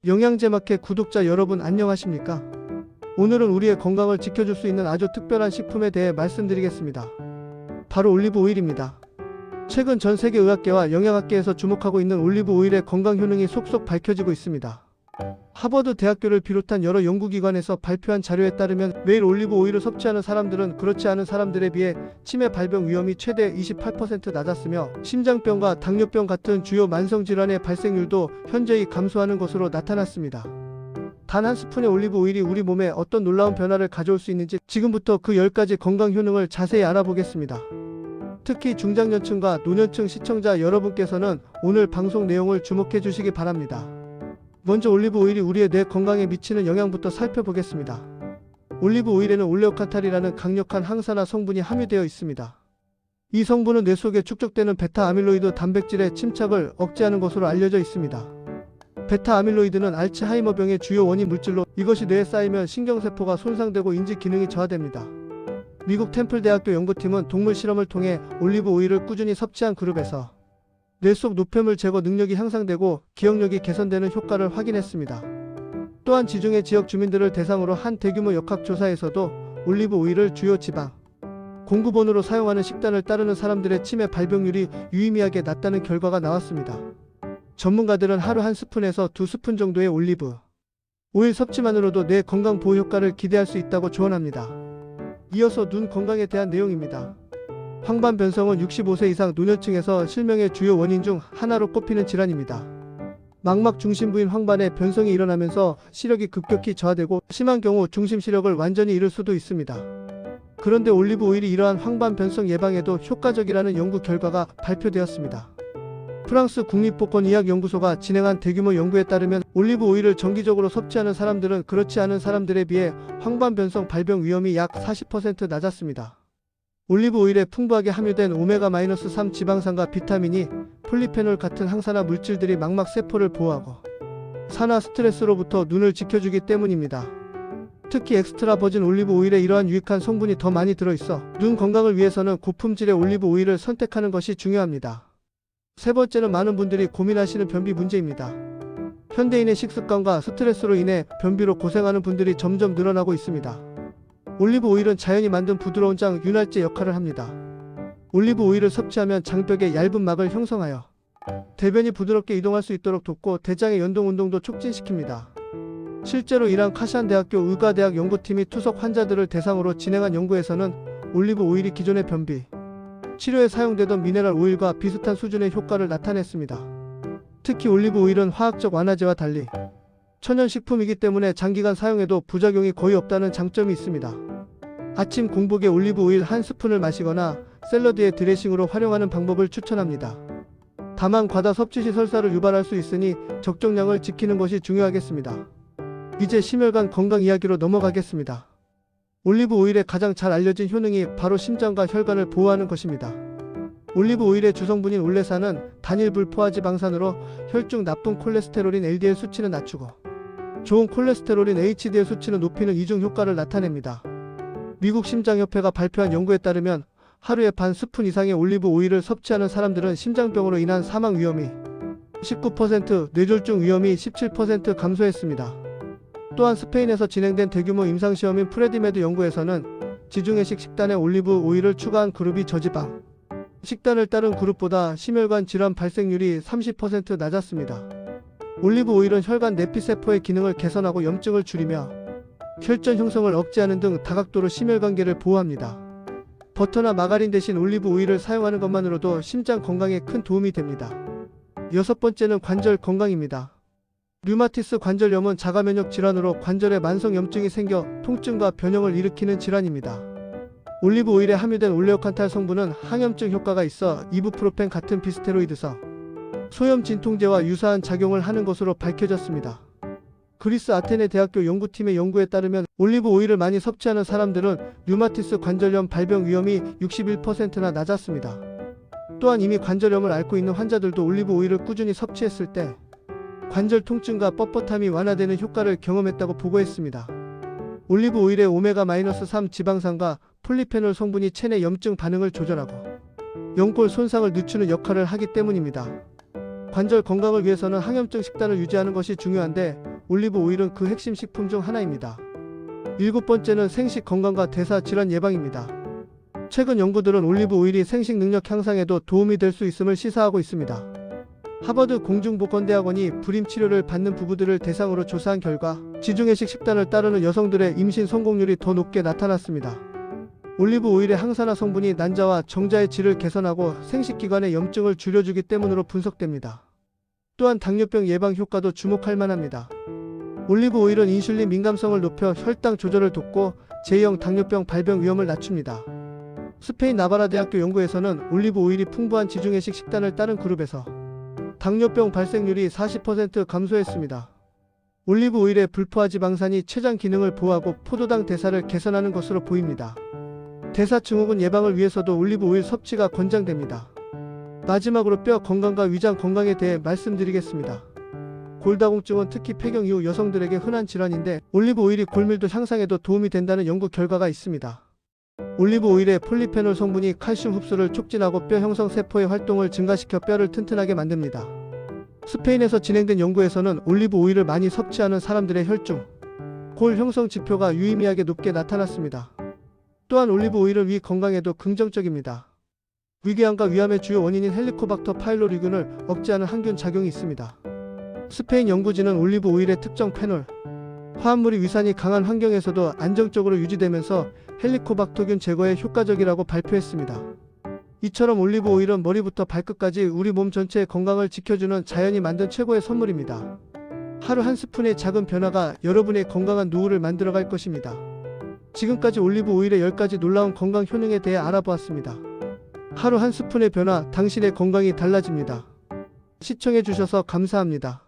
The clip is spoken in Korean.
영양제마켓 구독자 여러분 안녕하십니까? 오늘은 우리의 건강을 지켜줄 수 있는 아주 특별한 식품에 대해 말씀드리겠습니다. 바로 올리브 오일입니다. 최근 전 세계 의학계와 영양학계에서 주목하고 있는 올리브 오일의 건강 효능이 속속 밝혀지고 있습니다. 하버드 대학교를 비롯한 여러 연구기관에서 발표한 자료에 따르면 매일 올리브 오일을 섭취하는 사람들은 그렇지 않은 사람들에 비해 치매 발병 위험이 최대 28% 낮았으며 심장병과 당뇨병 같은 주요 만성질환의 발생률도 현저히 감소하는 것으로 나타났습니다. 단 한 스푼의 올리브 오일이 우리 몸에 어떤 놀라운 변화를 가져올 수 있는지 지금부터 그 10가지 건강 효능을 자세히 알아보겠습니다. 특히 중장년층과 노년층 시청자 여러분께서는 오늘 방송 내용을 주목해 주시기 바랍니다. 먼저 올리브 오일이 우리의 뇌 건강에 미치는 영향부터 살펴보겠습니다. 올리브 오일에는 올레오칸탈이라는 강력한 항산화 성분이 함유되어 있습니다. 이 성분은 뇌 속에 축적되는 베타 아밀로이드 단백질의 침착을 억제하는 것으로 알려져 있습니다. 베타 아밀로이드는 알츠하이머병의 주요 원인 물질로 이것이 뇌에 쌓이면 신경세포가 손상되고 인지 기능이 저하됩니다. 미국 템플대학교 연구팀은 동물 실험을 통해 올리브 오일을 꾸준히 섭취한 그룹에서 뇌 속 노폐물 제거 능력이 향상되고 기억력이 개선되는 효과를 확인했습니다. 또한 지중해 지역 주민들을 대상으로 한 대규모 역학조사에서도 올리브 오일을 주요 지방 공급원으로 사용하는 식단을 따르는 사람들의 치매 발병률이 유의미하게 낮다는 결과가 나왔습니다. 전문가들은 하루 한 스푼에서 2스푼 정도의 올리브 오일 섭취만으로도 뇌 건강 보호 효과를 기대할 수 있다고 조언합니다. 이어서 눈 건강에 대한 내용입니다. 황반변성은 65세 이상 노년층에서 실명의 주요 원인 중 하나로 꼽히는 질환입니다. 망막 중심부인 황반에 변성이 일어나면서 시력이 급격히 저하되고 심한 경우 중심 시력을 완전히 잃을 수도 있습니다. 그런데 올리브 오일이 이러한 황반 변성 예방에도 효과적이라는 연구 결과가 발표되었습니다. 프랑스 국립보건의학연구소가 진행한 대규모 연구에 따르면 올리브 오일을 정기적으로 섭취하는 사람들은 그렇지 않은 사람들에 비해 황반 변성 발병 위험이 약 40% 낮았습니다. 올리브 오일에 풍부하게 함유된 오메가-3 지방산과 비타민이 폴리페놀 같은 항산화 물질들이 망막 세포를 보호하고 산화 스트레스로부터 눈을 지켜주기 때문입니다. 특히 엑스트라 버진 올리브 오일에 이러한 유익한 성분이 더 많이 들어있어 눈 건강을 위해서는 고품질의 올리브 오일을 선택하는 것이 중요합니다. 세 번째는 많은 분들이 고민하시는 변비 문제입니다. 현대인의 식습관과 스트레스로 인해 변비로 고생하는 분들이 점점 늘어나고 있습니다. 올리브 오일은 자연이 만든 부드러운 장 윤활제 역할을 합니다. 올리브 오일을 섭취하면 장벽에 얇은 막을 형성하여 대변이 부드럽게 이동할 수 있도록 돕고 대장의 연동 운동도 촉진시킵니다. 실제로 이란 카샨 대학교 의과대학 연구팀이 투석 환자들을 대상으로 진행한 연구에서는 올리브 오일이 기존의 변비 치료에 사용되던 미네랄 오일과 비슷한 수준의 효과를 나타냈습니다. 특히 올리브 오일은 화학적 완화제와 달리 천연식품이기 때문에 장기간 사용해도 부작용이 거의 없다는 장점이 있습니다. 아침 공복에 올리브 오일 한 스푼을 마시거나 샐러드의 드레싱으로 활용하는 방법을 추천합니다. 다만 과다 섭취 시 설사를 유발할 수 있으니 적정량을 지키는 것이 중요하겠습니다. 이제 심혈관 건강 이야기로 넘어가겠습니다. 올리브 오일의 가장 잘 알려진 효능이 바로 심장과 혈관을 보호하는 것입니다. 올리브 오일의 주성분인 올레산은 단일 불포화지방산으로 혈중 나쁜 콜레스테롤인 LDL 수치는 낮추고 좋은 콜레스테롤인 HDL 수치는 높이는 이중 효과를 나타냅니다. 미국 심장협회가 발표한 연구에 따르면 하루에 반 스푼 이상의 올리브 오일을 섭취하는 사람들은 심장병으로 인한 사망 위험이 19%, 뇌졸중 위험이 17% 감소했습니다. 또한 스페인에서 진행된 대규모 임상시험인 프레디메드 연구에서는 지중해식 식단에 올리브 오일을 추가한 그룹이 저지방 식단을 따른 그룹보다 심혈관 질환 발생률이 30% 낮았습니다. 올리브 오일은 혈관 내피세포의 기능을 개선하고 염증을 줄이며 혈전 형성을 억제하는 등 다각도로 심혈관계를 보호합니다. 버터나 마가린 대신 올리브 오일을 사용하는 것만으로도 심장 건강에 큰 도움이 됩니다. 여섯 번째는 관절 건강입니다. 류마티스 관절염은 자가면역 질환으로 관절에 만성 염증이 생겨 통증과 변형을 일으키는 질환입니다. 올리브 오일에 함유된 올레오칸탈 성분은 항염증 효과가 있어 이부프로펜 같은 비스테로이드서 소염 진통제와 유사한 작용을 하는 것으로 밝혀졌습니다. 그리스 아테네 대학교 연구팀의 연구에 따르면 올리브 오일을 많이 섭취하는 사람들은 류마티스 관절염 발병 위험이 61%나 낮았습니다. 또한 이미 관절염을 앓고 있는 환자들도 올리브 오일을 꾸준히 섭취했을 때 관절 통증과 뻣뻣함이 완화되는 효과를 경험했다고 보고했습니다. 올리브 오일의 오메가-3 지방산과 폴리페놀 성분이 체내 염증 반응을 조절하고 연골 손상을 늦추는 역할을 하기 때문입니다. 관절 건강을 위해서는 항염증 식단을 유지하는 것이 중요한데 올리브 오일은 그 핵심 식품 중 하나입니다. 일곱 번째는 생식 건강과 대사 질환 예방입니다. 최근 연구들은 올리브 오일이 생식 능력 향상에도 도움이 될 수 있음을 시사하고 있습니다. 하버드 공중보건대학원이 불임 치료를 받는 부부들을 대상으로 조사한 결과 지중해식 식단을 따르는 여성들의 임신 성공률이 더 높게 나타났습니다. 올리브 오일의 항산화 성분이 난자와 정자의 질을 개선하고 생식기관의 염증을 줄여주기 때문으로 분석됩니다. 또한 당뇨병 예방 효과도 주목할 만합니다. 올리브 오일은 인슐린 민감성을 높여 혈당 조절을 돕고 제2형 당뇨병 발병 위험을 낮춥니다. 스페인 나바라 대학교 연구에서는 올리브 오일이 풍부한 지중해식 식단을 따른 그룹에서 당뇨병 발생률이 40% 감소했습니다. 올리브 오일의 불포화 지방산이 췌장 기능을 보호하고 포도당 대사를 개선하는 것으로 보입니다. 대사 증후군 예방을 위해서도 올리브 오일 섭취가 권장됩니다. 마지막으로 뼈 건강과 위장 건강에 대해 말씀드리겠습니다. 골다공증은 특히 폐경 이후 여성들에게 흔한 질환인데 올리브 오일이 골밀도 향상에도 도움이 된다는 연구 결과가 있습니다. 올리브 오일의 폴리페놀 성분이 칼슘 흡수를 촉진하고 뼈 형성 세포의 활동을 증가시켜 뼈를 튼튼하게 만듭니다. 스페인에서 진행된 연구에서는 올리브 오일을 많이 섭취하는 사람들의 혈중, 골 형성 지표가 유의미하게 높게 나타났습니다. 또한 올리브 오일은 위 건강에도 긍정적입니다. 위궤양과 위암의 주요 원인인 헬리코박터 파일로리균을 억제하는 항균 작용이 있습니다. 스페인 연구진은 올리브 오일의 특정 페놀, 화합물이 위산이 강한 환경에서도 안정적으로 유지되면서 헬리코박터균 제거에 효과적이라고 발표했습니다. 이처럼 올리브 오일은 머리부터 발끝까지 우리 몸 전체의 건강을 지켜주는 자연이 만든 최고의 선물입니다. 하루 한 스푼의 작은 변화가 여러분의 건강한 노후를 만들어갈 것입니다. 지금까지 올리브 오일의 10가지 놀라운 건강 효능에 대해 알아보았습니다. 하루 한 스푼의 변화, 당신의 건강이 달라집니다. 시청해주셔서 감사합니다.